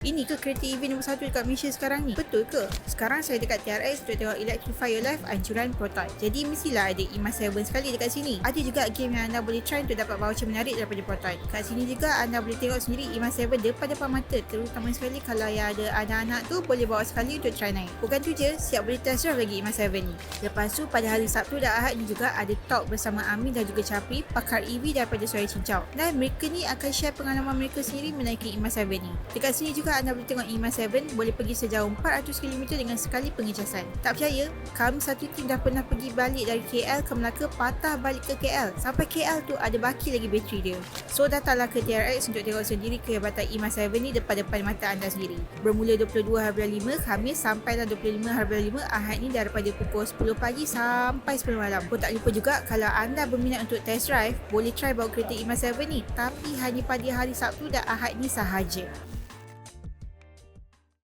Ini ke kereta EV nombor 1 dekat Malaysia sekarang ni? Betul ke? Sekarang saya dekat TRX untuk tengok Electrify Your Life anjuran Proton. Jadi mestilah ada IMAX 7 sekali dekat sini. Ada juga game yang anda boleh try untuk dapat voucher menarik daripada Proton. Kat sini juga anda boleh tengok sendiri IMAX 7 depan-depan mata. Terutama sekali kalau yang ada anak-anak tu boleh bawa sekali untuk try naik. Bukan tu je, siap boleh test drive lagi IMAX 7 ni. Lepas tu pada hari Sabtu dan Ahad ni juga ada talk bersama Amin dan juga Capri, pakar EV daripada Suai Cincau. Dan mereka ni akan share pengalaman mereka sendiri menaiki IMAX 7 ni. Dekat sini juga anda boleh tengok IMAX 7 boleh pergi sejauh 400 km dengan sekali pengecasan. Tak percaya? Kami satu tim dah pernah pergi balik dari KL ke Melaka, patah balik ke KL. Sampai KL tu ada baki lagi bateri dia. So datanglah ke TRX untuk tengok sendiri kehebatan IMAX 7 ni depan-depan mata anda sendiri. Bermula 22 hari bulan 5 Khamis sampailah 25 hari bulan 5 Ahad ni daripada pukul 10 pagi sampai 10 malam. Pun tak lupa juga kalau anda berminat untuk test drive, boleh try bawa kereta IMAX 7 ni, tapi hanya pada hari Sabtu dan Ahad ni sahaja.